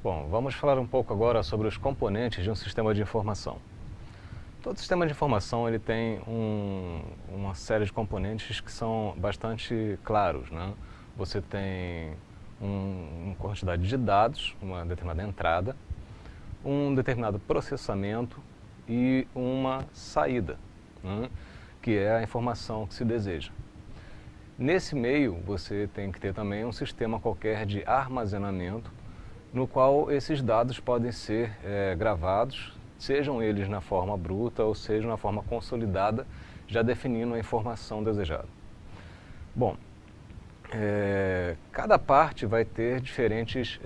Bom, vamos falar um pouco agora sobre os componentes de um sistema de informação. Todo sistema de informação ele tem uma série de componentes que são bastante claros, né? Você tem uma quantidade de dados, uma determinada entrada, um determinado processamento e uma saída, né? Que é a informação que se deseja. Nesse meio, você tem que ter também um sistema qualquer de armazenamento, no qual esses dados podem ser gravados, sejam eles na forma bruta ou sejam na forma consolidada, já definindo a informação desejada. Bom, cada parte vai ter diferentes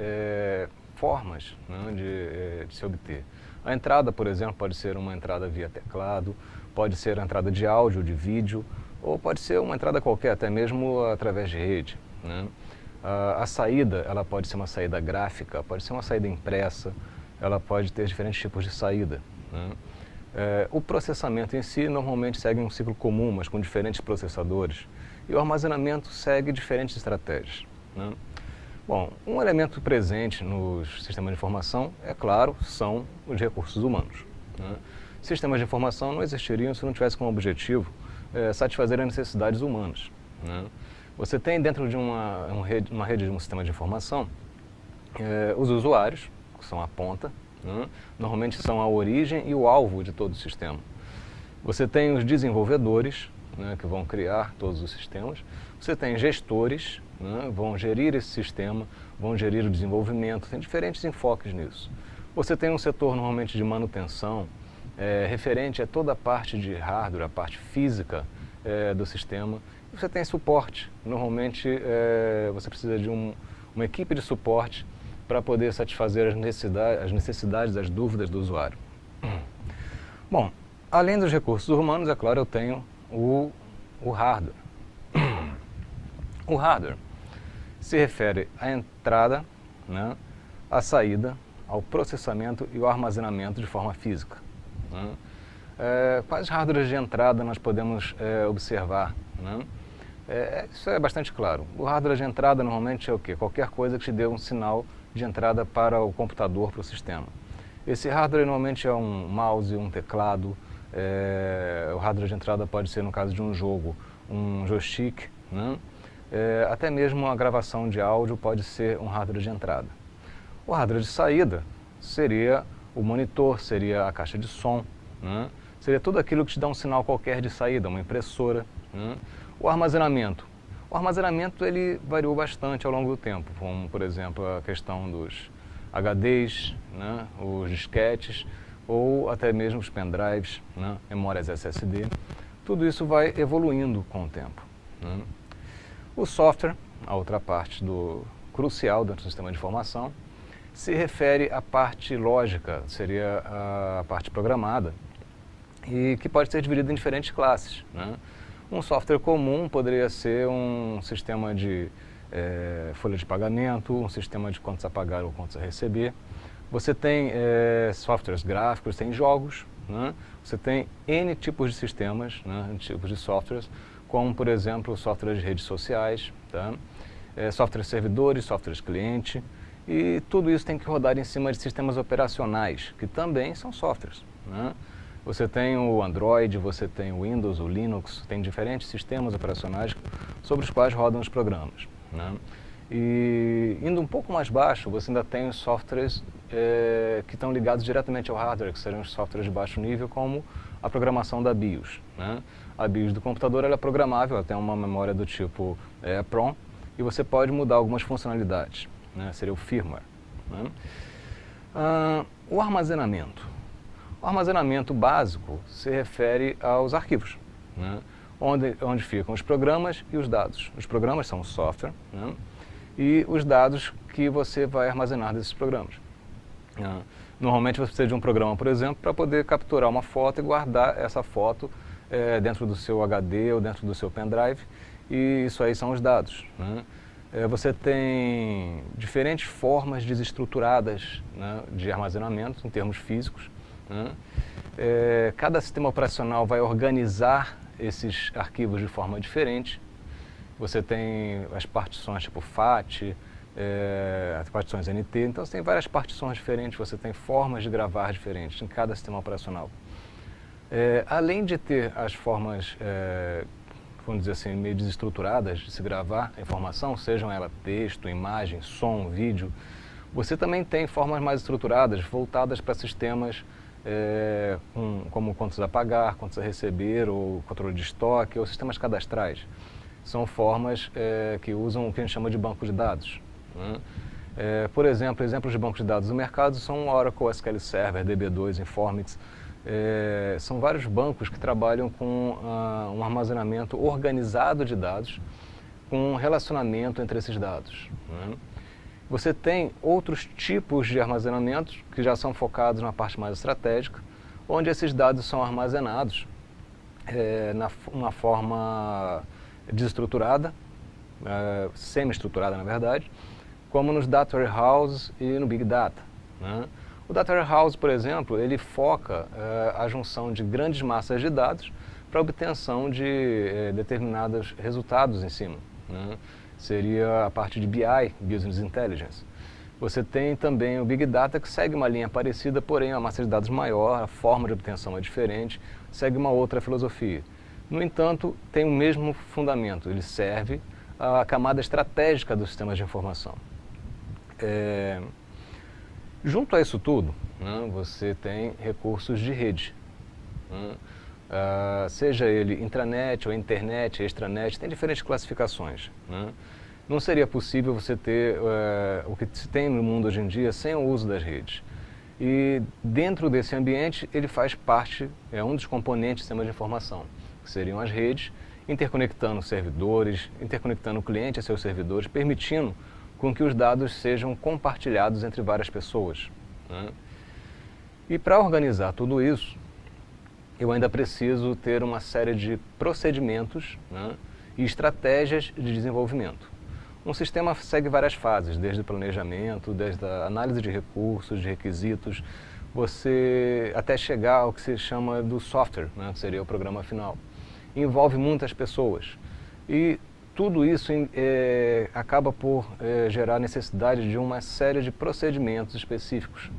formas, né, de se obter. A entrada, por exemplo, pode ser uma entrada via teclado, pode ser a entrada de áudio, de vídeo, ou pode ser uma entrada qualquer, até mesmo através de rede, né? A saída, ela pode ser uma saída gráfica, pode ser uma saída impressa, ela pode ter diferentes tipos de saída, né? O processamento em si normalmente segue um ciclo comum, mas com diferentes processadores, e o armazenamento segue diferentes estratégias, né? Bom, um elemento presente nos sistemas de informação, é claro, são os recursos humanos, né? Sistemas de informação não existiriam se não tivesse como objetivo satisfazer as necessidades humanas, né? Você tem dentro de uma rede de um sistema de informação os usuários, que são a ponta, né? Normalmente são a origem e o alvo de todo o sistema. Você tem os desenvolvedores, né, que vão criar todos os sistemas. Você tem gestores, né, vão gerir esse sistema, vão gerir o desenvolvimento, tem diferentes enfoques nisso. Você tem um setor normalmente de manutenção, referente a toda a parte de hardware, a parte física do sistema. E você tem suporte. Normalmente você precisa de uma equipe de suporte para poder satisfazer as necessidades, as dúvidas do usuário. Bom, além dos recursos humanos, é claro, eu tenho o hardware. O hardware se refere à entrada, né, à saída, ao processamento e ao armazenamento de forma física, né? Quais hardwares de entrada nós podemos observar, né? Isso é bastante claro. O hardware de entrada normalmente é o quê? Qualquer coisa que te dê um sinal de entrada para o computador, para o sistema. Esse hardware normalmente é um mouse, um teclado. O hardware de entrada pode ser, no caso de um jogo, um joystick, né? Até mesmo a gravação de áudio pode ser um hardware de entrada. O hardware de saída seria o monitor, seria a caixa de som, né? Seria tudo aquilo que te dá um sinal qualquer de saída, uma impressora, né? O armazenamento. O armazenamento ele variou bastante ao longo do tempo, como, por exemplo, a questão dos HDs, né? Os disquetes, ou até mesmo os pendrives, né? Memórias SSD. Tudo isso vai evoluindo com o tempo, né? O software, a outra parte crucial dentro do sistema de informação, se refere à parte lógica, seria a parte programada, e que pode ser dividido em diferentes classes, né? Um software comum poderia ser um sistema de folha de pagamento, um sistema de contas a pagar ou contas a receber. Você tem softwares gráficos, tem jogos, né? Você tem N tipos de sistemas, né? N tipos de softwares, como, por exemplo, softwares de redes sociais, tá? Softwares servidores, softwares cliente, e tudo isso tem que rodar em cima de sistemas operacionais, que também são softwares, né? Você tem o Android, você tem o Windows, o Linux, tem diferentes sistemas operacionais sobre os quais rodam os programas, né? E indo um pouco mais baixo, você ainda tem os softwares que estão ligados diretamente ao hardware, que seriam os softwares de baixo nível, como a programação da BIOS, né? A BIOS do computador ela é programável, ela tem uma memória do tipo EPROM, e você pode mudar algumas funcionalidades, né? Seria o firmware, né? O armazenamento. O armazenamento básico se refere aos arquivos, né? Onde ficam os programas e os dados. Os programas são o software, né? E os dados que você vai armazenar desses programas. Normalmente você precisa de um programa, por exemplo, para poder capturar uma foto e guardar essa foto dentro do seu HD ou dentro do seu pendrive, e isso aí são os dados, né? Você tem diferentes formas desestruturadas, né, de armazenamento em termos físicos, né? Cada sistema operacional vai organizar esses arquivos de forma diferente. Você tem as partições tipo FAT, as partições NT. Então você tem várias partições diferentes, você tem formas de gravar diferentes em cada sistema operacional. Além de ter as formas, vamos dizer assim, meio desestruturadas de se gravar a informação, sejam elas texto, imagem, som, vídeo, você também tem formas mais estruturadas, voltadas para sistemas como contas a pagar, contas a receber, ou controle de estoque, ou sistemas cadastrais. São formas que usam o que a gente chama de banco de dados. Por exemplo, exemplos de bancos de dados do mercado são Oracle, SQL Server, DB2, Informix. São vários bancos que trabalham com um armazenamento organizado de dados, com um relacionamento entre esses dados. Você tem outros tipos de armazenamentos que já são focados na parte mais estratégica, onde esses dados são armazenados uma forma desestruturada, semi-estruturada na verdade, como nos Data Warehouse e no Big Data. O Data Warehouse, por exemplo, ele foca a junção de grandes massas de dados para a obtenção de determinados resultados em cima. Seria a parte de BI, Business Intelligence. Você tem também o Big Data, que segue uma linha parecida, porém a massa de dados maior, a forma de obtenção é diferente, segue uma outra filosofia. No entanto, tem o mesmo fundamento, ele serve à camada estratégica dos sistemas de informação. Junto a isso tudo, você tem recursos de rede. Seja ele intranet ou internet, extranet, tem diferentes classificações. Não seria possível você ter o que se tem no mundo hoje em dia sem o uso das redes. E dentro desse ambiente, ele faz parte, é um dos componentes do sistema de informação, que seriam as redes, interconectando servidores, interconectando o cliente a seus servidores, permitindo com que os dados sejam compartilhados entre várias pessoas. E para organizar tudo isso, eu ainda preciso ter uma série de procedimentos e estratégias de desenvolvimento. Um sistema segue várias fases, desde o planejamento, desde a análise de recursos, de requisitos, você até chegar ao que se chama do software, que seria o programa final. Envolve muitas pessoas e tudo isso acaba por gerar necessidade de uma série de procedimentos específicos.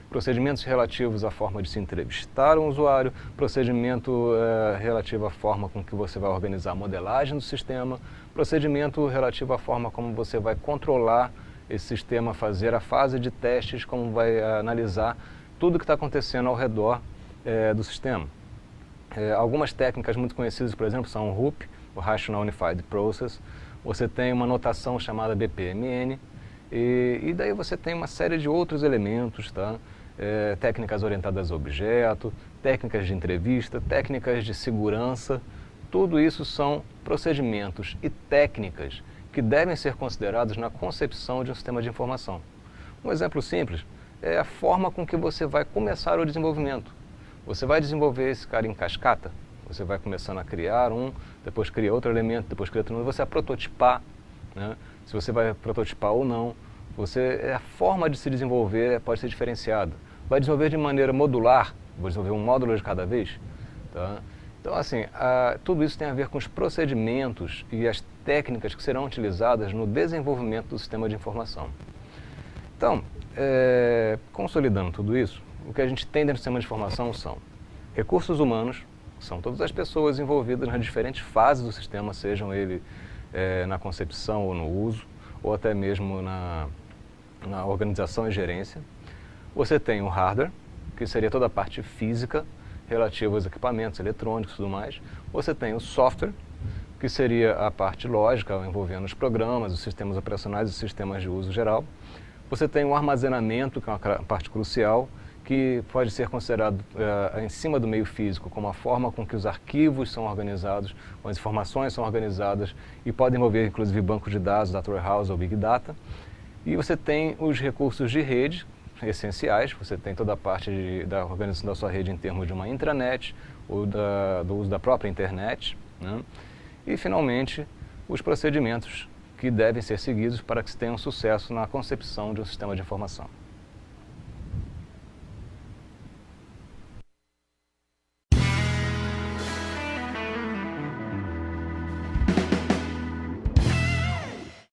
Procedimentos relativos à forma de se entrevistar um usuário, procedimento relativo à forma com que você vai organizar a modelagem do sistema, procedimento relativo à forma como você vai controlar esse sistema, fazer a fase de testes, como vai analisar tudo o que está acontecendo ao redor do sistema. Algumas técnicas muito conhecidas, por exemplo, são o RUP, o Rational Unified Process. Você tem uma notação chamada BPMN, e daí você tem uma série de outros elementos, tá? Técnicas orientadas a objeto, técnicas de entrevista, técnicas de segurança. Tudo isso são procedimentos e técnicas que devem ser considerados na concepção de um sistema de informação. Um exemplo simples é a forma com que você vai começar o desenvolvimento. Você vai desenvolver esse cara em cascata, você vai começando a criar depois cria outro elemento, depois cria outro, você vai prototipar, se você vai prototipar ou não. A forma de se desenvolver pode ser diferenciada. Vai desenvolver de maneira modular, vou desenvolver um módulo de cada vez. Tá? Então, assim, tudo isso tem a ver com os procedimentos e as técnicas que serão utilizadas no desenvolvimento do sistema de informação. Então, consolidando tudo isso, o que a gente tem dentro do sistema de informação são recursos humanos, são todas as pessoas envolvidas nas diferentes fases do sistema, sejam ele na concepção ou no uso, ou até mesmo na organização e gerência. Você tem o hardware, que seria toda a parte física, relativa aos equipamentos eletrônicos e tudo mais. Você tem o software, que seria a parte lógica, envolvendo os programas, os sistemas operacionais e os sistemas de uso geral. Você tem o armazenamento, que é uma parte crucial, que pode ser considerado em cima do meio físico, como a forma com que os arquivos são organizados, com as informações são organizadas, e pode envolver inclusive banco de dados, Data Warehouse ou Big Data. E você tem os recursos de rede essenciais, você tem toda a parte da organização da sua rede em termos de uma intranet, ou do uso da própria internet. E finalmente, os procedimentos que devem ser seguidos para que se tenha um sucesso na concepção de um sistema de informação.